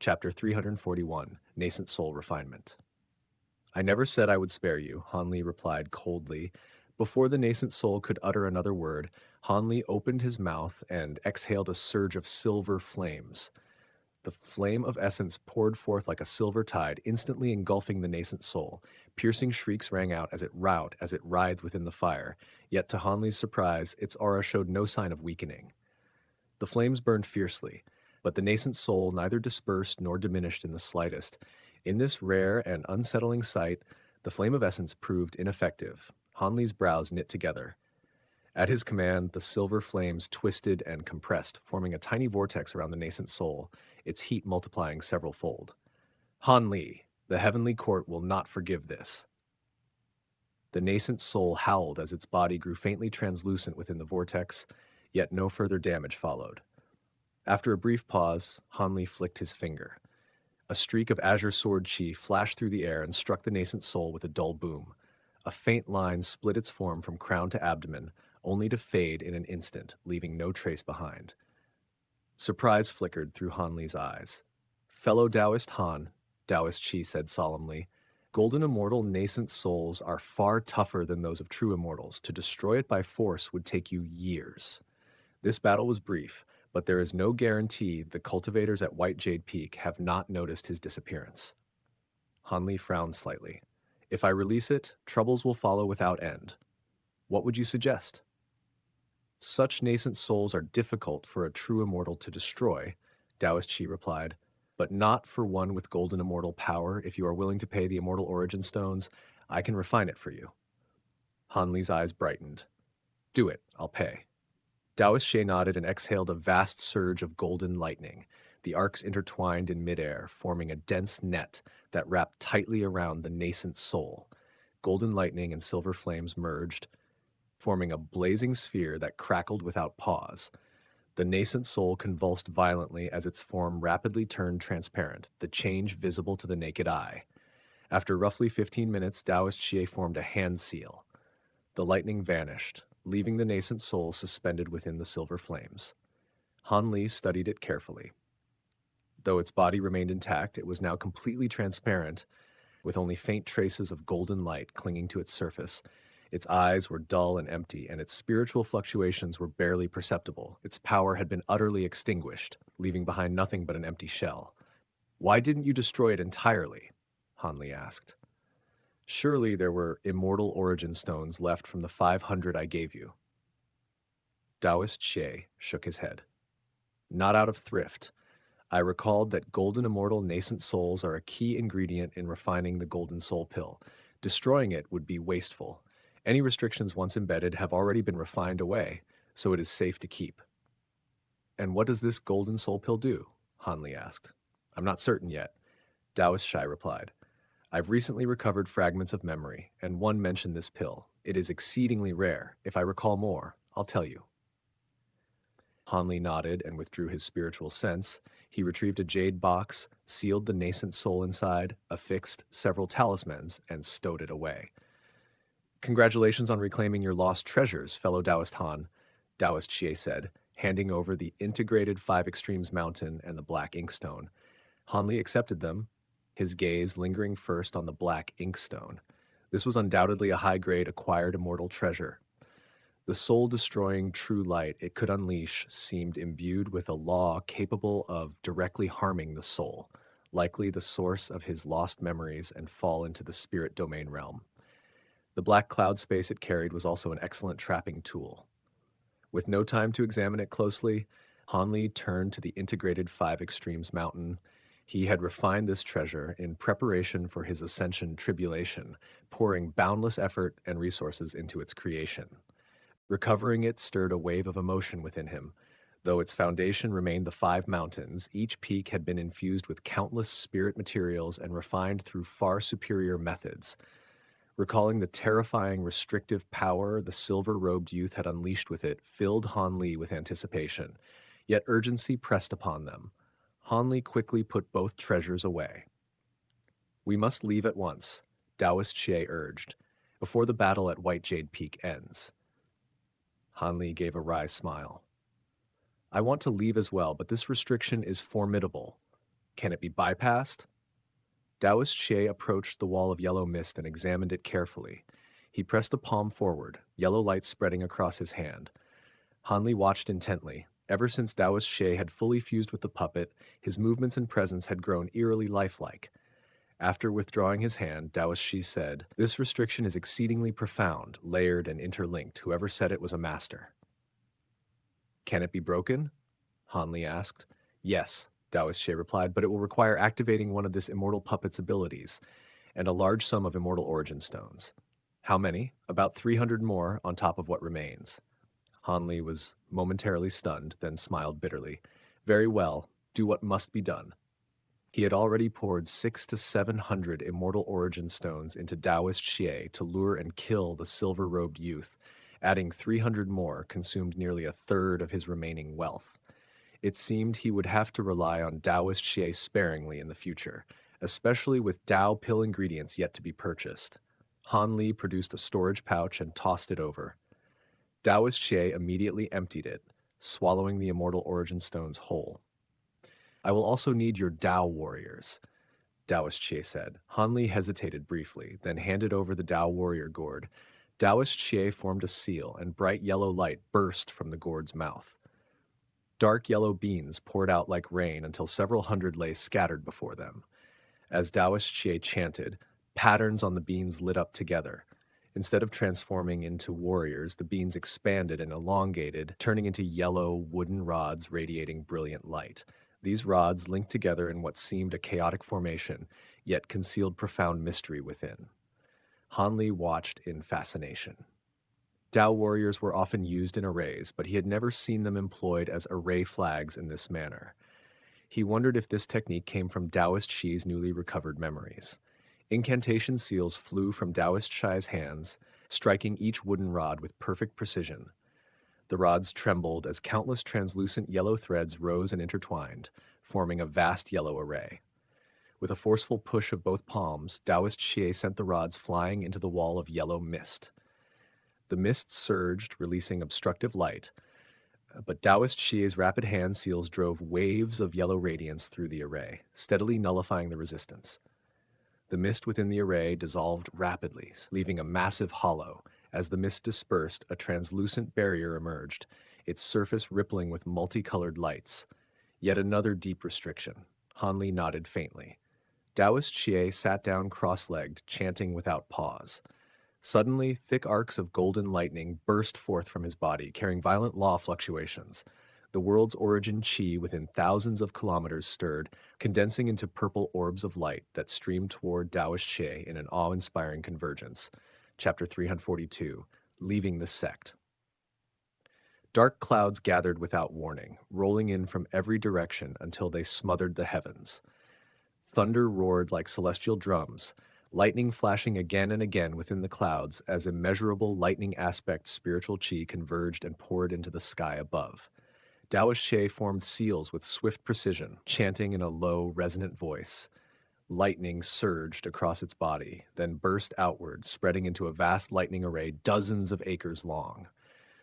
Chapter 341, Nascent Soul Refinement. I never said I would spare you, Hanli replied coldly. Before the nascent soul could utter another word, Hanli opened his mouth and exhaled a surge of silver flames. The flame of essence poured forth like a silver tide, instantly engulfing the nascent soul. Piercing shrieks rang out as it writhed within the fire, yet to Hanli's surprise, its aura showed no sign of weakening. The flames burned fiercely, but the nascent soul neither dispersed nor diminished in the slightest. In this rare and unsettling sight, the flame of essence proved ineffective. Hanli's brows knit together. At his command, the silver flames twisted and compressed, forming a tiny vortex around the nascent soul, its heat multiplying several fold. Hanli, the heavenly court will not forgive this. The nascent soul howled as its body grew faintly translucent within the vortex, yet no further damage followed. After a brief pause, Hanli flicked his finger. A streak of azure sword chi flashed through the air and struck the nascent soul with a dull boom. A faint line split its form from crown to abdomen, only to fade in an instant, leaving no trace behind. Surprise flickered through Hanli's eyes. Fellow Taoist Han, Taoist Chi said solemnly, golden immortal nascent souls are far tougher than those of true immortals. To destroy it by force would take you years. This battle was brief, but there is no guarantee the cultivators at White Jade Peak have not noticed his disappearance. Hanli frowned slightly. If I release it, troubles will follow without end. What would you suggest? Such nascent souls are difficult for a true immortal to destroy, Taoist Chi replied, but not for one with golden immortal power. If you are willing to pay the immortal origin stones, I can refine it for you. Hanli's eyes brightened. Do it, I'll pay. Taoist She nodded and exhaled a vast surge of golden lightning. The arcs intertwined in midair, forming a dense net that wrapped tightly around the nascent soul. Golden lightning and silver flames merged, forming a blazing sphere that crackled without pause. The nascent soul convulsed violently as its form rapidly turned transparent, the change visible to the naked eye. After roughly 15 minutes, Taoist Xie formed a hand seal. The lightning vanished, leaving the nascent soul suspended within the silver flames. Hanli studied it carefully. Though its body remained intact, it was now completely transparent, with only faint traces of golden light clinging to its surface. Its eyes were dull and empty, and its spiritual fluctuations were barely perceptible. Its power had been utterly extinguished, leaving behind nothing but an empty shell. Why didn't you destroy it entirely? Hanli asked. Surely there were immortal origin stones left from the 500 I gave you. Taoist Xie shook his head. Not out of thrift. I recalled that golden immortal nascent souls are a key ingredient in refining the golden soul pill. Destroying it would be wasteful. Any restrictions once embedded have already been refined away, so it is safe to keep. And what does this golden soul pill do? Hanli asked. I'm not certain yet, Taoist Shai replied. I've recently recovered fragments of memory, and one mentioned this pill. It is exceedingly rare. If I recall more, I'll tell you. Hanli nodded and withdrew his spiritual sense. He retrieved a jade box, sealed the nascent soul inside, affixed several talismans, and stowed it away. Congratulations on reclaiming your lost treasures, fellow Taoist Han, Taoist Xie said, handing over the integrated 5 Extremes Mountain and the black inkstone. Hanli accepted them, his gaze lingering first on the black inkstone. This was undoubtedly a high-grade acquired immortal treasure. The soul-destroying true light it could unleash seemed imbued with a law capable of directly harming the soul, likely the source of his lost memories and fall into the spirit domain realm. The black cloud space it carried was also an excellent trapping tool. With no time to examine it closely, Hanli turned to the integrated 5 Extremes Mountain. He had refined this treasure in preparation for his ascension tribulation, pouring boundless effort and resources into its creation. Recovering it stirred a wave of emotion within him. Though its foundation remained the 5 mountains, each peak had been infused with countless spirit materials and refined through far superior methods. Recalling the terrifying restrictive power the silver-robed youth had unleashed with it filled Hanli with anticipation, yet urgency pressed upon them. Hanli quickly put both treasures away. We must leave at once, Taoist Xie urged, before the battle at White Jade Peak ends. Hanli gave a wry smile. I want to leave as well, but this restriction is formidable. Can it be bypassed? Taoist Xie approached the wall of yellow mist and examined it carefully. He pressed a palm forward, yellow light spreading across his hand. Hanli watched intently. Ever since Taoist Xie had fully fused with the puppet, his movements and presence had grown eerily lifelike. After withdrawing his hand, Taoist Xie said, "This restriction is exceedingly profound, layered, and interlinked. Whoever said it was a master." Can it be broken? Hanli asked. Yes, Taoist Xie replied, but it will require activating one of this immortal puppet's abilities, and a large sum of immortal origin stones. How many? About 300 more on top of what remains. Hanli was momentarily stunned, then smiled bitterly. Very well, do what must be done. He had already poured 600 to 700 immortal origin stones into Taoist Xie to lure and kill the silver-robed youth. Adding 300 more consumed nearly a third of his remaining wealth. It seemed he would have to rely on Taoist Xie sparingly in the future, especially with Tao pill ingredients yet to be purchased. Han Li produced a storage pouch and tossed it over. Taoist Xie immediately emptied it, swallowing the immortal origin stones whole. I will also need your Tao warriors, Taoist Xie said. Han Li hesitated briefly, then handed over the Tao warrior gourd. Taoist Xie formed a seal, and bright yellow light burst from the gourd's mouth. Dark yellow beans poured out like rain until several hundred lay scattered before them. As Taoist Xie chanted, patterns on the beans lit up together. Instead of transforming into warriors, the beans expanded and elongated, turning into yellow wooden rods radiating brilliant light. These rods linked together in what seemed a chaotic formation, yet concealed profound mystery within. Han Li watched in fascination. Tao warriors were often used in arrays, but he had never seen them employed as array flags in this manner. He wondered if this technique came from Taoist Xi's newly recovered memories. Incantation seals flew from Taoist Xi's hands, striking each wooden rod with perfect precision. The rods trembled as countless translucent yellow threads rose and intertwined, forming a vast yellow array. With a forceful push of both palms, Taoist Xie sent the rods flying into the wall of yellow mist. The mist surged, releasing obstructive light, but Taoist Xie's rapid hand seals drove waves of yellow radiance through the array, steadily nullifying the resistance. The mist within the array dissolved rapidly, leaving a massive hollow. As the mist dispersed, a translucent barrier emerged, its surface rippling with multicolored lights. Yet another deep restriction. Han Li nodded faintly. Taoist Xie sat down cross-legged, chanting without pause. Suddenly, thick arcs of golden lightning burst forth from his body, carrying violent law fluctuations. The world's origin chi within thousands of kilometers stirred, condensing into purple orbs of light that streamed toward Taoist Xie in an awe-inspiring convergence. Chapter 342, Leaving the Sect. Dark clouds gathered without warning, rolling in from every direction until they smothered the heavens. Thunder roared like celestial drums, lightning flashing again and again within the clouds as immeasurable lightning aspect spiritual chi converged and poured into the sky above. Taoist Xie formed seals with swift precision, chanting in a low, resonant voice. Lightning surged across its body, then burst outward, spreading into a vast lightning array dozens of acres long.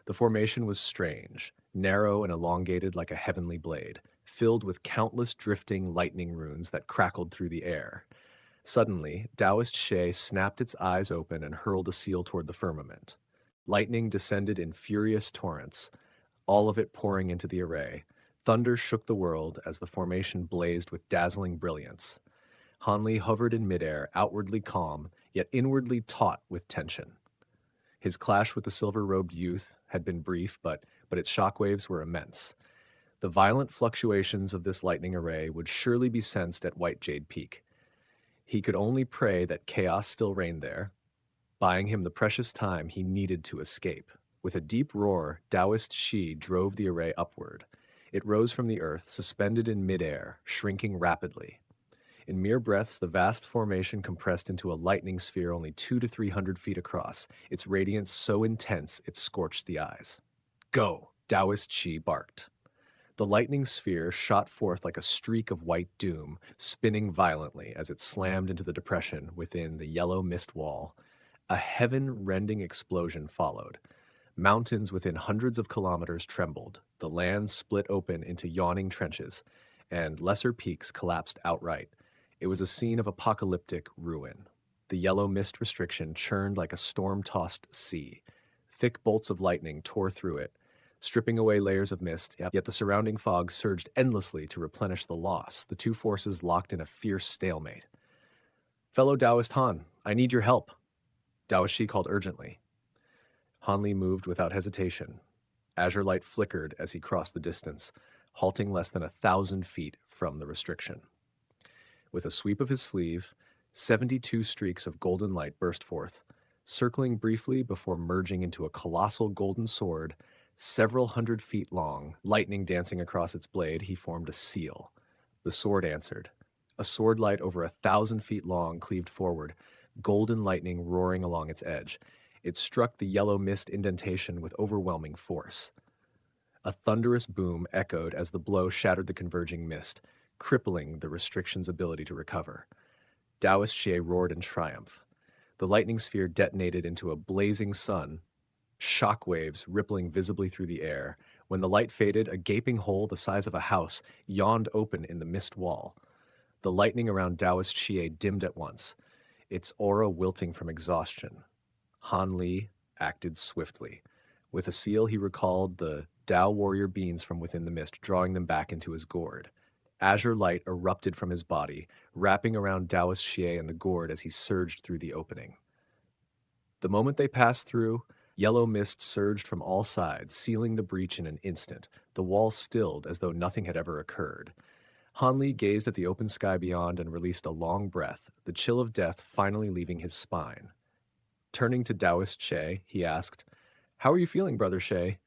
The formation was strange, narrow and elongated like a heavenly blade, filled with countless drifting lightning runes that crackled through the air. Suddenly, Taoist Xie snapped its eyes open and hurled a seal toward the firmament. Lightning descended in furious torrents, all of it pouring into the array. Thunder shook the world as the formation blazed with dazzling brilliance. Han Li hovered in midair, outwardly calm, yet inwardly taut with tension. His clash with the silver-robed youth had been brief, but its shockwaves were immense. The violent fluctuations of this lightning array would surely be sensed at White Jade Peak. He could only pray that chaos still reigned there, buying him the precious time he needed to escape. With a deep roar, Taoist Xi drove the array upward. It rose from the earth, suspended in midair, shrinking rapidly. In mere breaths, the vast formation compressed into a lightning sphere only 200 to 300 feet across, its radiance so intense it scorched the eyes. Go, Taoist Xi barked. The lightning sphere shot forth like a streak of white doom, spinning violently as it slammed into the depression within the yellow mist wall. A heaven-rending explosion followed. Mountains within hundreds of kilometers trembled, the land split open into yawning trenches, and lesser peaks collapsed outright. It was a scene of apocalyptic ruin. The yellow mist restriction churned like a storm-tossed sea. Thick bolts of lightning tore through it, stripping away layers of mist, yet the surrounding fog surged endlessly to replenish the loss, the two forces locked in a fierce stalemate. Fellow Taoist Han, I need your help, Dao Shi called urgently. Han Li moved without hesitation. Azure light flickered as he crossed the distance, halting less than 1,000 feet from the restriction. With a sweep of his sleeve, 72 streaks of golden light burst forth, circling briefly before merging into a colossal golden sword, several hundred feet long, lightning dancing across its blade. He formed a seal. The sword answered. A sword light over 1,000 feet long cleaved forward, golden lightning roaring along its edge. It struck the yellow mist indentation with overwhelming force. A thunderous boom echoed as the blow shattered the converging mist, crippling the restriction's ability to recover. Taoist Xie roared in triumph. The lightning sphere detonated into a blazing sun, shock waves rippling visibly through the air. When the light faded, a gaping hole the size of a house yawned open in the mist wall. The lightning around Taoist Xie dimmed at once, its aura wilting from exhaustion. Han Li acted swiftly. With a seal, he recalled the Tao warrior beings from within the mist, drawing them back into his gourd. Azure light erupted from his body, wrapping around Taoist Xie and the gourd as he surged through the opening. The moment they passed through, yellow mist surged from all sides, sealing the breach in an instant. The wall stilled as though nothing had ever occurred. Han Li gazed at the open sky beyond and released a long breath, the chill of death finally leaving his spine. Turning to Taoist Xie, he asked, "How are you feeling, Brother Xie?"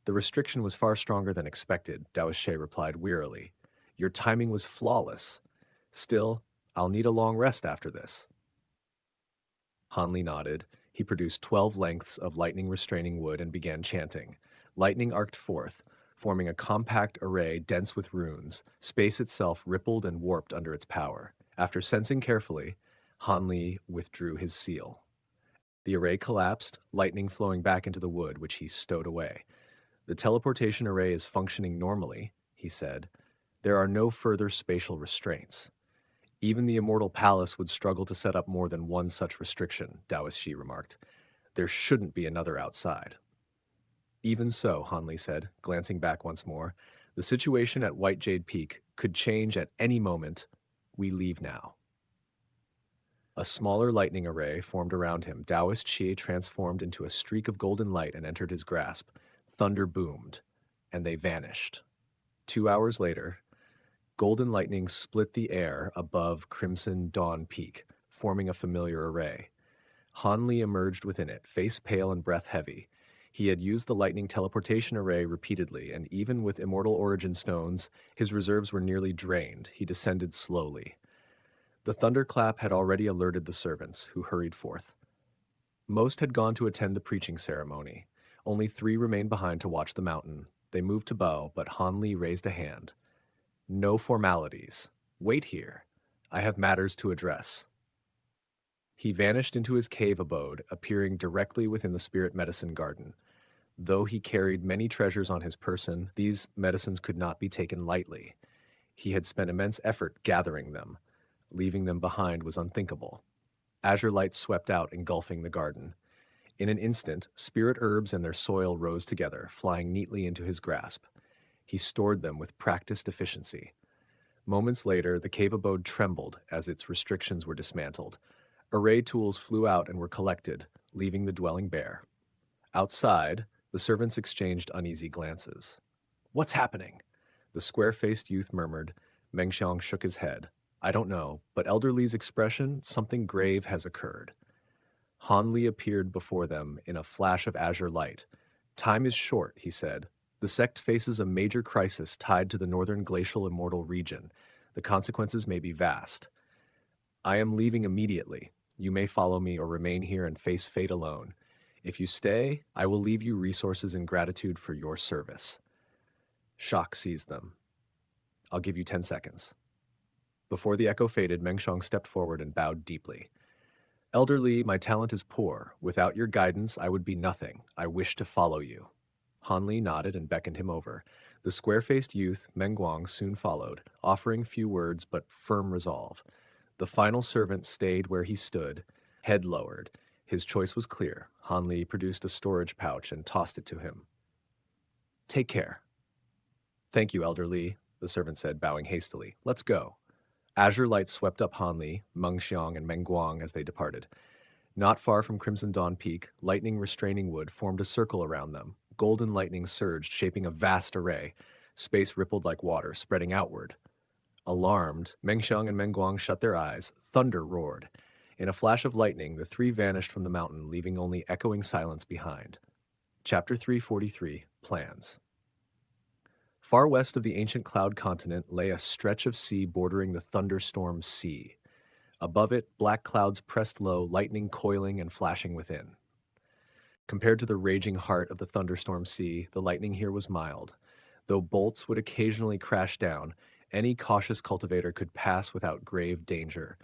"The restriction was far stronger than expected," Taoist Xie replied wearily. "Your timing was flawless. Still, I'll need a long rest after this." Han Li nodded. He produced 12 lengths of lightning-restraining wood and began chanting. Lightning arced forth, forming a compact array dense with runes. Space itself rippled and warped under its power. After sensing carefully, Han Li withdrew his seal. The array collapsed, lightning flowing back into the wood, which he stowed away. "The teleportation array is functioning normally," he said. "There are no further spatial restraints." "Even the Immortal Palace would struggle to set up more than one such restriction," Taoist Shi remarked. "There shouldn't be another outside." "Even so," Han Li said, glancing back once more, "the situation at White Jade Peak could change at any moment. We leave now." A smaller lightning array formed around him. Taoist Xie transformed into a streak of golden light and entered his grasp. Thunder boomed, and they vanished. 2 hours later, golden lightning split the air above Crimson Dawn Peak, forming a familiar array. Han Li emerged within it, face pale and breath heavy. He had used the lightning teleportation array repeatedly, and even with immortal origin stones, his reserves were nearly drained. He descended slowly. The thunderclap had already alerted the servants, who hurried forth. Most had gone to attend the preaching ceremony. Only 3 remained behind to watch the mountain. They moved to bow, but Han Li raised a hand. "No formalities. Wait here. I have matters to address." He vanished into his cave abode, appearing directly within the spirit medicine garden. Though he carried many treasures on his person, these medicines could not be taken lightly. He had spent immense effort gathering them. Leaving them behind was unthinkable. Azure light swept out, engulfing the garden. In an instant, spirit herbs and their soil rose together, flying neatly into his grasp. He stored them with practiced efficiency. Moments later, the cave abode trembled as its restrictions were dismantled. Array tools flew out and were collected, leaving the dwelling bare. Outside, the servants exchanged uneasy glances. "What's happening?" The square-faced youth murmured. Meng Xiang shook his head. "I don't know, but Elder Li's expression, something grave has occurred." Han Li appeared before them in a flash of azure light. "Time is short," he said. "The sect faces a major crisis tied to the northern glacial immortal region. The consequences may be vast. I am leaving immediately. You may follow me or remain here and face fate alone. If you stay, I will leave you resources in gratitude for your service." Shock seized them. "I'll give you 10 seconds. Before the echo faded, Meng Xiang stepped forward and bowed deeply. "Elder Li, my talent is poor. Without your guidance, I would be nothing. I wish to follow you." Han Li nodded and beckoned him over. The square-faced youth, Mengguang, soon followed, offering few words but firm resolve. The final servant stayed where he stood, head lowered. His choice was clear. Han Li produced a storage pouch and tossed it to him. Take care. Thank you, Elder Li, the servant said, bowing hastily. Let's go. Azure light swept up Han Li, Meng Xiang, and Meng Guang as they departed. Not far from Crimson Dawn Peak, lightning restraining wood formed a circle around them. Golden lightning surged, shaping a vast array. Space rippled like water, spreading outward. Alarmed, Meng Xiang and Meng Guang shut their eyes. Thunder roared. In a flash of lightning, the three vanished from the mountain, leaving only echoing silence behind. Chapter 343, Plans. Far west of the ancient cloud continent lay a stretch of sea bordering the thunderstorm sea. Above it, black clouds pressed low, lightning coiling and flashing within. Compared to the raging heart of the thunderstorm sea, the lightning here was mild. Though bolts would occasionally crash down, any cautious cultivator could pass without grave danger.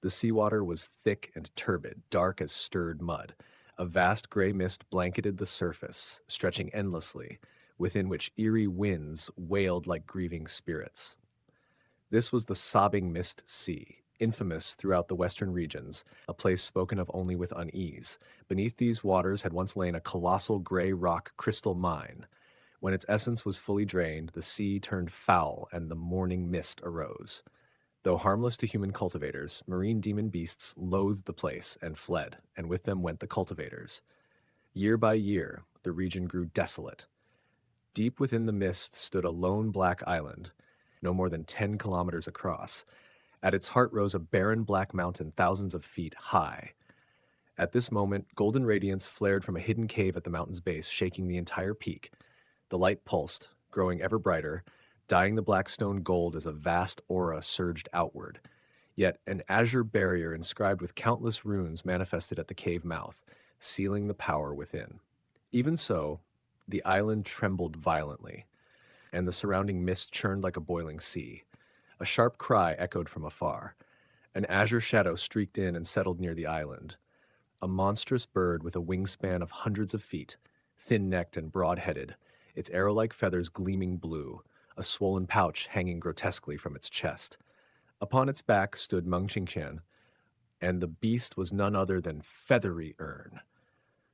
The seawater was thick and turbid, dark as stirred mud. A vast gray mist blanketed the surface, stretching endlessly, within which eerie winds wailed like grieving spirits. This was the sobbing mist sea, infamous throughout the western regions, a place spoken of only with unease. Beneath these waters had once lain a colossal gray rock crystal mine. When its essence was fully drained, the sea turned foul and the morning mist arose. Though harmless to human cultivators, marine demon beasts loathed the place and fled, and with them went the cultivators. Year by year, the region grew desolate. Deep within the mist stood a lone black island, no more than 10 kilometers across. At its heart rose a barren black mountain thousands of feet high. At this moment, golden radiance flared from a hidden cave at the mountain's base, shaking the entire peak. The light pulsed, growing ever brighter, dyeing the black stone gold as a vast aura surged outward. Yet an azure barrier inscribed with countless runes manifested at the cave mouth, sealing the power within. Even so, the island trembled violently, and the surrounding mist churned like a boiling sea. A sharp cry echoed from afar. An azure shadow streaked in and settled near the island. A monstrous bird with a wingspan of hundreds of feet, thin-necked and broad-headed, its arrow-like feathers gleaming blue, a swollen pouch hanging grotesquely from its chest. Upon its back stood Meng Qingqian, and the beast was none other than Feathery Urn.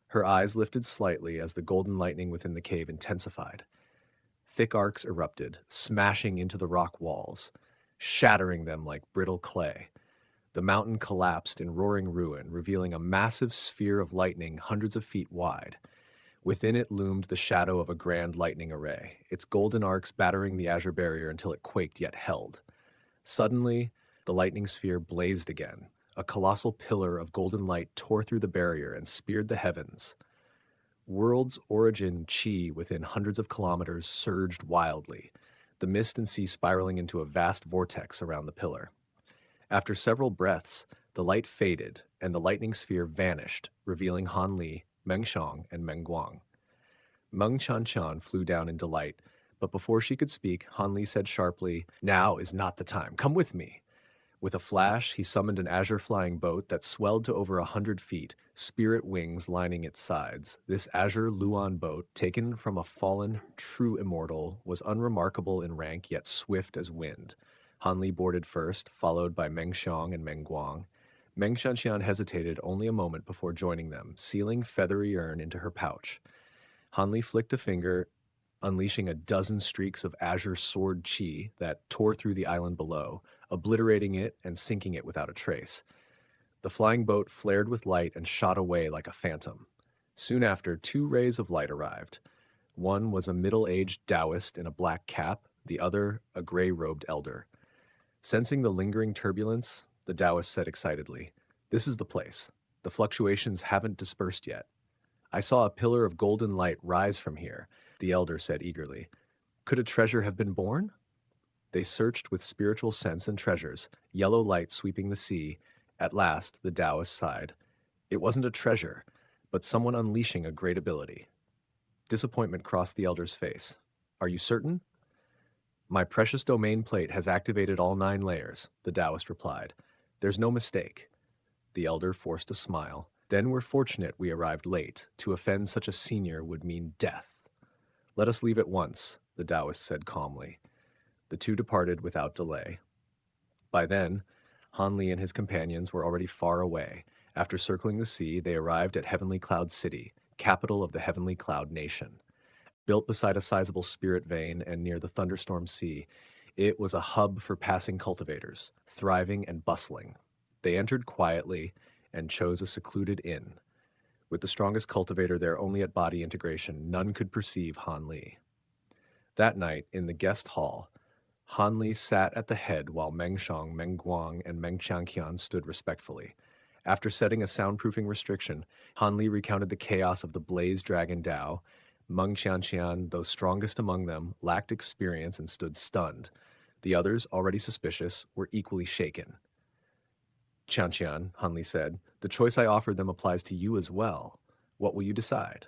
Her eyes lifted slightly as the golden lightning within the cave intensified. Thick arcs erupted, smashing into the rock walls, shattering them like brittle clay. The mountain collapsed in roaring ruin, revealing a massive sphere of lightning hundreds of feet wide. Within it loomed the shadow of a grand lightning array, its golden arcs battering the azure barrier until it quaked yet held. Suddenly, the lightning sphere blazed again. A colossal pillar of golden light tore through the barrier and speared the heavens. World's origin chi within hundreds of kilometers surged wildly, the mist and sea spiraling into a vast vortex around the pillar. After several breaths, the light faded, and the lightning sphere vanished, revealing Han Li, Meng Xiang, and Meng Guang. Meng Qianqian flew down in delight, but before she could speak, Han Li said sharply, "Now is not the time. Come with me." With a flash, he summoned an azure flying boat that swelled to over 100 feet, spirit wings lining its sides. This azure Luan boat, taken from a fallen true immortal, was unremarkable in rank yet swift as wind. Han Li boarded first, followed by Meng Xiang and Meng Guang. Meng Qianqian hesitated only a moment before joining them, sealing Feathery Urn into her pouch. Han Li flicked a finger, unleashing a dozen streaks of azure sword chi that tore through the island below, obliterating it and sinking it without a trace. The flying boat flared with light and shot away like a phantom. Soon after, two rays of light arrived. One was a middle-aged Taoist in a black cap, the other a gray-robed elder. Sensing the lingering turbulence, the Taoist said excitedly, "This is the place. The fluctuations haven't dispersed yet." "I saw a pillar of golden light rise from here," the elder said eagerly. "Could a treasure have been born?" They searched with spiritual sense and treasures, yellow light sweeping the sea. At last, the Taoist sighed. It wasn't a treasure, but someone unleashing a great ability. Disappointment crossed the elder's face. "Are you certain?" "My precious domain plate has activated all 9 layers," the Taoist replied. "There's no mistake." The elder forced a smile. "Then we're fortunate we arrived late. To offend such a senior would mean death. Let us leave at once. the Taoist said calmly. The two departed without delay. By then, Han Li and his companions were already far away. After circling the sea, they arrived at Heavenly Cloud City, capital of the Heavenly Cloud Nation. Built beside a sizable spirit vein and near the thunderstorm sea, it was a hub for passing cultivators, thriving and bustling. They entered quietly and chose a secluded inn. With the strongest cultivator there only at body integration, none could perceive Han Li. That night, in the guest hall, Han Li sat at the head while Meng Shang, Meng Guang, and Meng Qianqian stood respectfully. After setting a soundproofing restriction, Han Li recounted the chaos of the Blaze Dragon Dao. Meng Qianqian, though strongest among them, lacked experience and stood stunned. The others, already suspicious, were equally shaken. Qianqian, Han Li said, the choice I offered them applies to you as well. What will you decide?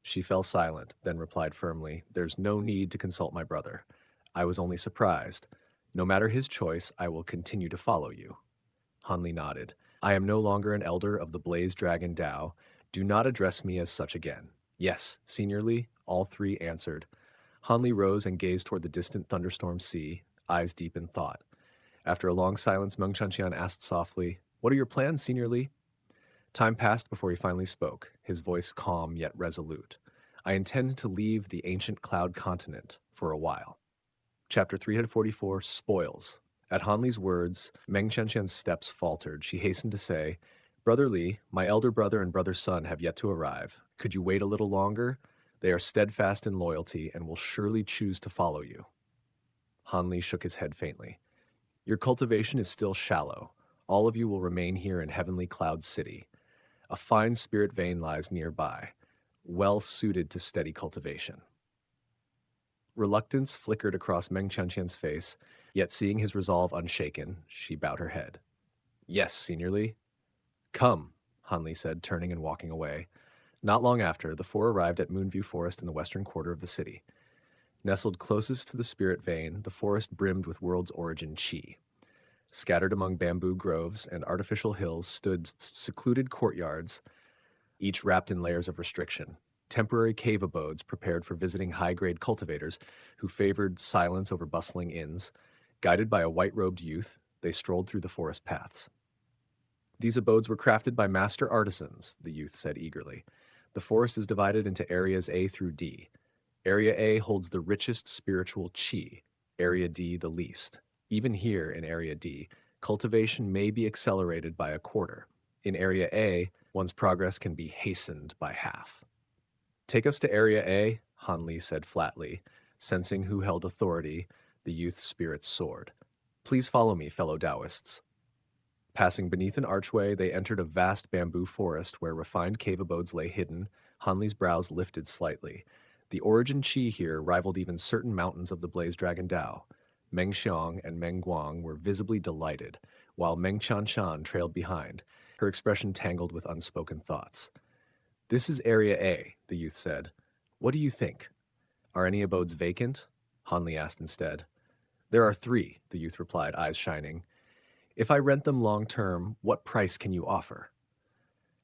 She fell silent, then replied firmly, there's no need to consult my brother. I was only surprised. No matter his choice, I will continue to follow you. Han Li nodded. I am no longer an elder of the Blaze Dragon Dao. Do not address me as such again. Yes, Senior Li, all three answered. Han Li rose and gazed toward the distant thunderstorm sea, eyes deep in thought. After a long silence, Meng Qianqian asked softly, what are your plans, Senior Li? Time passed before he finally spoke, his voice calm yet resolute. I intend to leave the ancient cloud continent for a while. Chapter 344, Spoils. At Han Li's words, Meng Qianqian's steps faltered. She hastened to say, Brother Li, my elder brother and brother son have yet to arrive. Could you wait a little longer? They are steadfast in loyalty and will surely choose to follow you. Han Li shook his head faintly. Your cultivation is still shallow. All of you will remain here in Heavenly Cloud City. A fine spirit vein lies nearby, well suited to steady cultivation. Reluctance flickered across Meng Qianqian's face, yet seeing his resolve unshaken, she bowed her head. Yes, Senior Li. Come, Han Li said, turning and walking away. Not long after, the four arrived at Moonview Forest in the western quarter of the city. Nestled closest to the spirit vein, the forest brimmed with world's origin qi. Scattered among bamboo groves and artificial hills stood secluded courtyards, each wrapped in layers of restriction. Temporary cave abodes prepared for visiting high-grade cultivators who favored silence over bustling inns. Guided by a white-robed youth, they strolled through the forest paths. These abodes were crafted by master artisans, the youth said eagerly. The forest is divided into areas A through D. Area A holds the richest spiritual qi, Area D the least. Even here in Area D, cultivation may be accelerated by a quarter. In Area A, one's progress can be hastened by half. Take us to Area A, Han Li said flatly, sensing who held authority. The youth's spirit soared. Please follow me, fellow Taoists. Passing beneath an archway, they entered a vast bamboo forest where refined cave abodes lay hidden. Han Li's brows lifted slightly. The origin qi here rivaled even certain mountains of the Blaze Dragon Dao. Meng Xiang and Meng Guang were visibly delighted, while Meng Qianqian trailed behind, her expression tangled with unspoken thoughts. This is Area A, the youth said. What do you think? Are any abodes vacant? Han Li asked instead. There are 3, the youth replied, eyes shining. If I rent them long-term, what price can you offer?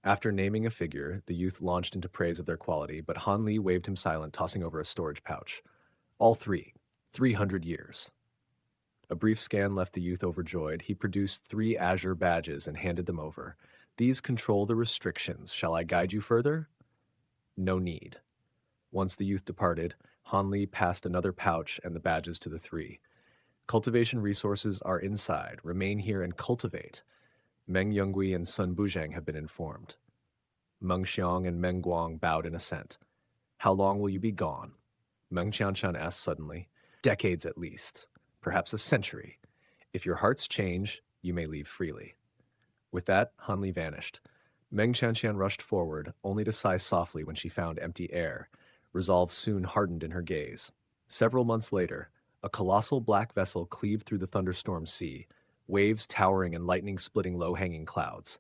After naming a figure, the youth launched into praise of their quality, but Han Li waved him silent, tossing over a storage pouch. All 3, 300 years. A brief scan left the youth overjoyed. He produced 3 azure badges and handed them over. These control the restrictions. Shall I guide you further? No need. Once the youth departed, Han Li passed another pouch and the badges to the 3. Cultivation resources are inside. Remain here and cultivate. Meng Yongui and Sun Buzhang have been informed. Meng Xiang and Meng Guang bowed in assent. How long will you be gone? Meng Qianqian asked suddenly. Decades at least. Perhaps a century. If your hearts change, you may leave freely. With that, Han Li vanished. Meng Qianqian rushed forward, only to sigh softly when she found empty air. Resolve soon hardened in her gaze. Several months later, a colossal black vessel cleaved through the thunderstorm sea, waves towering and lightning splitting low-hanging clouds.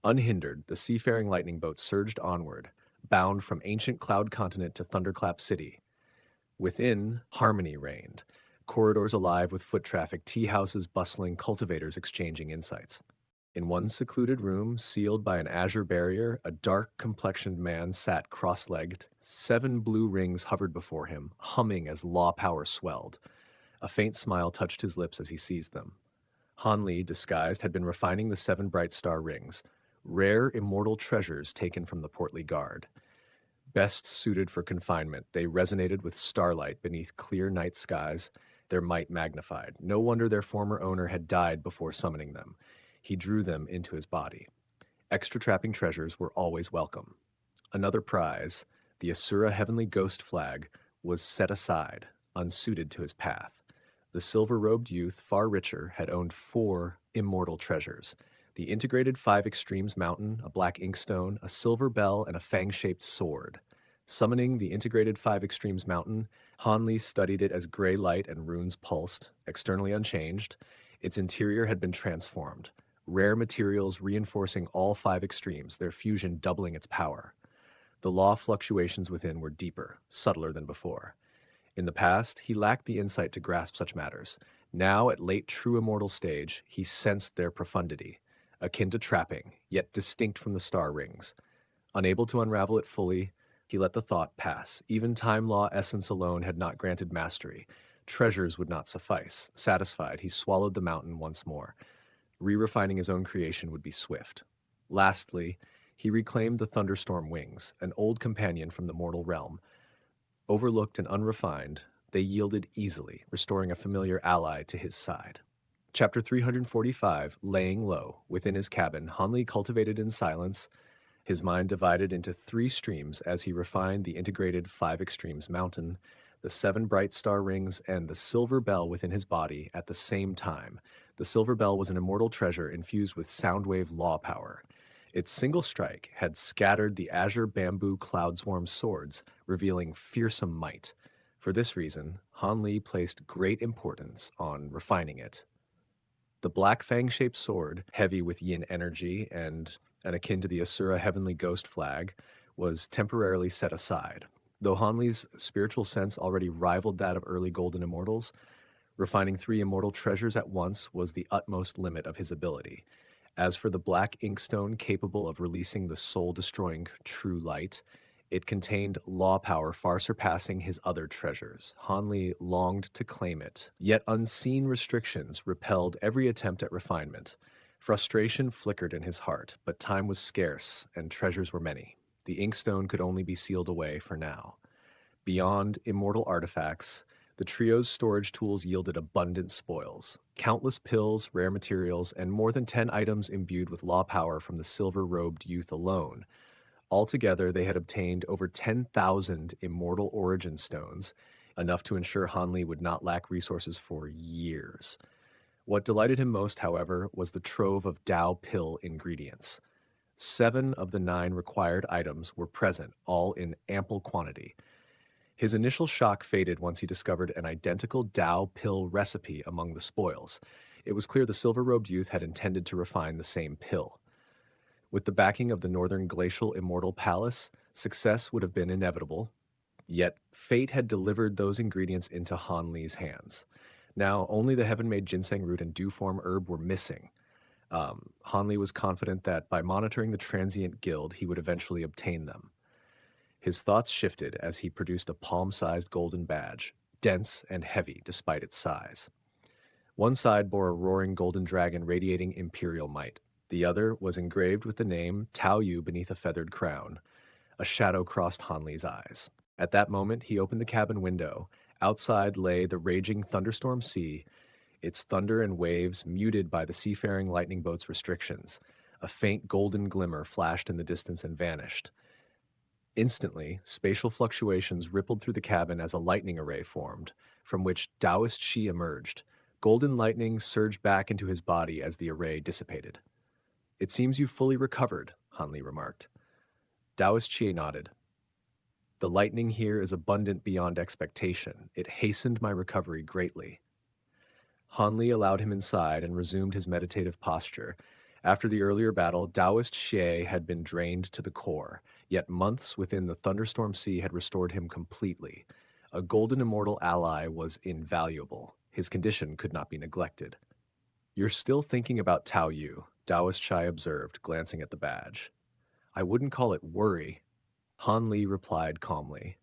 Unhindered, the seafaring lightning boat surged onward, bound from ancient cloud continent to Thunderclap City. Within, harmony reigned. Corridors alive with foot traffic, tea houses bustling, cultivators exchanging insights. In one secluded room, sealed by an azure barrier, a dark-complexioned man sat cross-legged. 7 blue rings hovered before him, humming as law power swelled. A faint smile touched his lips as he seized them. Han Li, disguised, had been refining the 7 bright star rings, rare immortal treasures taken from the portly guard. Best suited for confinement, they resonated with starlight beneath clear night skies, their might magnified. No wonder their former owner had died before summoning them. He drew them into his body. Extra trapping treasures were always welcome. Another prize, the Asura Heavenly Ghost Flag, was set aside, unsuited to his path. The silver-robed youth, far richer, had owned 4 immortal treasures: the integrated 5 Extremes Mountain, a black inkstone, a silver bell, and a fang-shaped sword. Summoning the integrated 5 Extremes Mountain, Han Li studied it as gray light and runes pulsed, externally unchanged. Its interior had been transformed, rare materials reinforcing all 5 extremes, their fusion doubling its power. The law fluctuations within were deeper, subtler than before. In the past, he lacked the insight to grasp such matters. Now, at late true immortal stage, he sensed their profundity, akin to trapping, yet distinct from the star rings. Unable to unravel it fully, he let the thought pass. Even time law essence alone had not granted mastery. Treasures would not suffice. Satisfied, he swallowed the mountain once more. Re-refining his own creation would be swift. Lastly, he reclaimed the thunderstorm wings, an old companion from the mortal realm. Overlooked and unrefined, they yielded easily, restoring a familiar ally to his side. Chapter 345, Laying Low. Within his cabin, Han Li cultivated in silence, his mind divided into 3 streams as he refined the integrated 5 Extremes Mountain, the 7 bright star rings, and the silver bell within his body at the same time. The silver bell was an immortal treasure infused with soundwave law power. Its single strike had scattered the azure bamboo cloudswarm swords, revealing fearsome might. For this reason, Han Li placed great importance on refining it. The black fang-shaped sword, heavy with yin energy and akin to the Asura Heavenly Ghost Flag, was temporarily set aside. Though Han Li's spiritual sense already rivaled that of early golden immortals, refining 3 immortal treasures at once was the utmost limit of his ability. As for the black inkstone capable of releasing the soul-destroying true light, it contained law power far surpassing his other treasures. Han Li longed to claim it, yet unseen restrictions repelled every attempt at refinement. Frustration flickered in his heart, but time was scarce and treasures were many. The inkstone could only be sealed away for now. Beyond immortal artifacts, the trio's storage tools yielded abundant spoils: countless pills, rare materials, and more than 10 items imbued with law power from the silver-robed youth alone. Altogether, they had obtained over 10,000 immortal origin stones, enough to ensure Han Li would not lack resources for years. What delighted him most, however, was the trove of Tao pill ingredients. 7 of the 9 required items were present, all in ample quantity. His initial shock faded once he discovered an identical Tao pill recipe among the spoils. It was clear the silver-robed youth had intended to refine the same pill. With the backing of the Northern Glacial Immortal Palace, success would have been inevitable. Yet fate had delivered those ingredients into Han Li's hands. Now only the heaven-made ginseng root and dew-form herb were missing. Han Li was confident that by monitoring the transient guild, he would eventually obtain them. His thoughts shifted as he produced a palm-sized golden badge, dense and heavy despite its size. One side bore a roaring golden dragon radiating imperial might. The other was engraved with the name Tao Yu beneath a feathered crown. A shadow crossed Han Li's eyes. At that moment, he opened the cabin window. Outside lay the raging thunderstorm sea, its thunder and waves muted by the seafaring lightning boat's restrictions. A faint golden glimmer flashed in the distance and vanished. Instantly, spatial fluctuations rippled through the cabin as a lightning array formed, from which Taoist Qi emerged. Golden lightning surged back into his body as the array dissipated. "It seems you've fully recovered," Han Li remarked. Taoist Qi nodded. "The lightning here is abundant beyond expectation. It hastened my recovery greatly." Han Li allowed him inside and resumed his meditative posture. After the earlier battle, Taoist Xie had been drained to the core, yet months within the thunderstorm sea had restored him completely. A golden immortal ally was invaluable. His condition could not be neglected. "You're still thinking about Tao Yu," Taoist Chai observed, glancing at the badge. I wouldn't call it worry. Han Li replied calmly.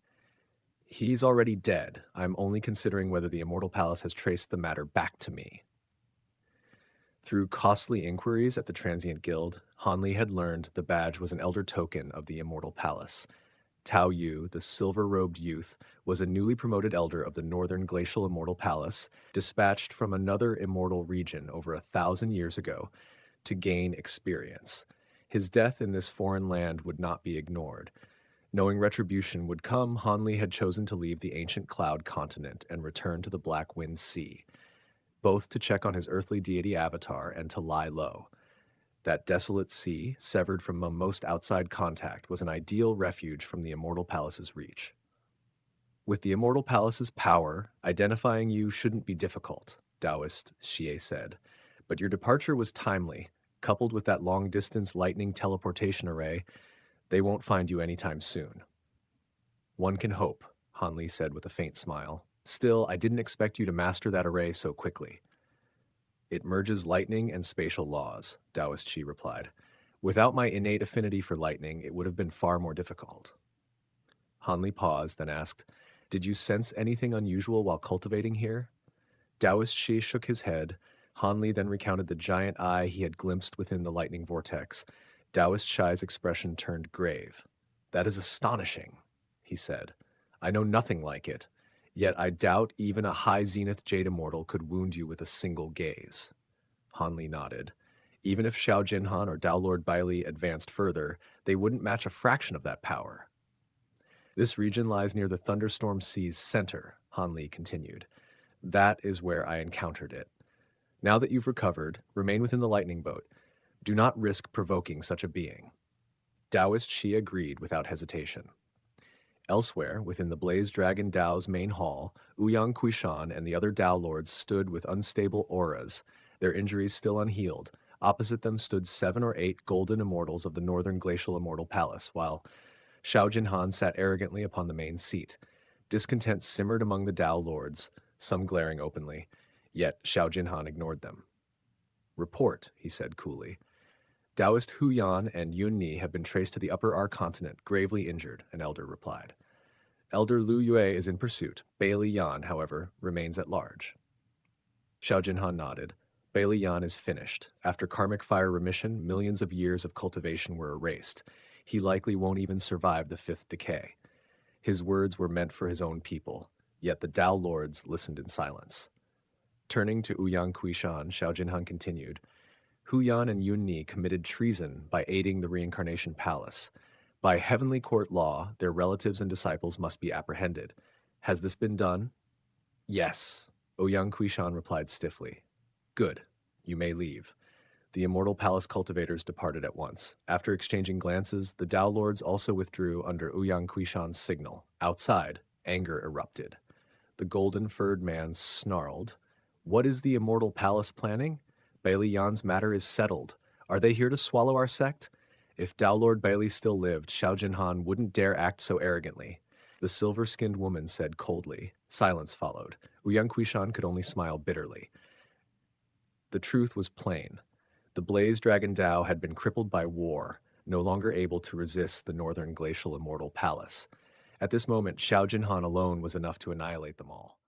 He's already dead. I'm only considering whether the Immortal Palace has traced the matter back to me. Through costly inquiries at the Transient Guild, Han Li had learned the badge was an elder token of the Immortal Palace. Tao Yu, the silver-robed youth, was a newly promoted elder of the Northern Glacial Immortal Palace, dispatched from another immortal region over 1,000 years ago to gain experience. His death in this foreign land would not be ignored. Knowing retribution would come, Han Li had chosen to leave the ancient cloud continent and return to the Black Wind Sea, both to check on his earthly deity avatar and to lie low. That desolate sea, severed from most outside contact, was an ideal refuge from the Immortal Palace's reach. With the Immortal Palace's power, identifying you shouldn't be difficult, Taoist Xie said. But your departure was timely. Coupled with that long-distance lightning teleportation array, they won't find you anytime soon. One can hope, Han Li said with a faint smile. Still, I didn't expect you to master that array so quickly. It merges lightning and spatial laws, Taoist Chi replied. Without my innate affinity for lightning, it would have been far more difficult. Han Li paused, then asked, Did you sense anything unusual while cultivating here? Taoist Chi shook his head. Han Li then recounted the giant eye he had glimpsed within the lightning vortex. Taoist Chi's expression turned grave. That is astonishing, he said. I know nothing like it, yet I doubt even a high zenith Jade Immortal could wound you with a single gaze. Han Li nodded. Even if Xiao Jinhan or Dao Lord Bailey advanced further, they wouldn't match a fraction of that power. This region lies near the Thunderstorm Sea's center, Han Li continued. That is where I encountered it. Now that you've recovered, remain within the lightning boat. Do not risk provoking such a being. Taoist Shi agreed without hesitation. Elsewhere, within the Blaze Dragon Dao's main hall, Ouyang Kuishan and the other Dao lords stood with unstable auras, their injuries still unhealed. Opposite them stood 7 or 8 golden immortals of the Northern Glacial Immortal Palace, while Xiao Jinhan sat arrogantly upon the main seat. Discontent simmered among the Dao lords, some glaring openly, yet Xiao Jinhan ignored them. Report, he said coolly. Taoist Hu Yan and Yun Ni have been traced to the Upper R continent, gravely injured, an elder replied. Elder Lu Yue is in pursuit. Bailey Yan, however, remains at large. Xiao Jinhan nodded. Bailey Yan is finished. After karmic fire remission, millions of years of cultivation were erased. He likely won't even survive the 5th decay. His words were meant for his own people, yet the Dao lords listened in silence. Turning to Ouyang Kuishan, Xiao Jinhan continued, Hu Yan and Yun Ni committed treason by aiding the Reincarnation Palace. By heavenly court law, their relatives and disciples must be apprehended. Has this been done? Yes, Ouyang Kuishan replied stiffly. Good. You may leave. The Immortal Palace cultivators departed at once. After exchanging glances, the Dao lords also withdrew under Ouyang Kuishan's signal. Outside, anger erupted. The golden-furred man snarled. What is the Immortal Palace planning? Bailey Yan's matter is settled. Are they here to swallow our sect? If Dao Lord Bailey still lived, Xiao Jinhan wouldn't dare act so arrogantly. The silver-skinned woman said coldly. Silence followed. Ouyang Kuishan could only smile bitterly. The truth was plain. The Blaze Dragon Dao had been crippled by war, no longer able to resist the Northern Glacial Immortal Palace. At this moment, Xiao Jinhan alone was enough to annihilate them all.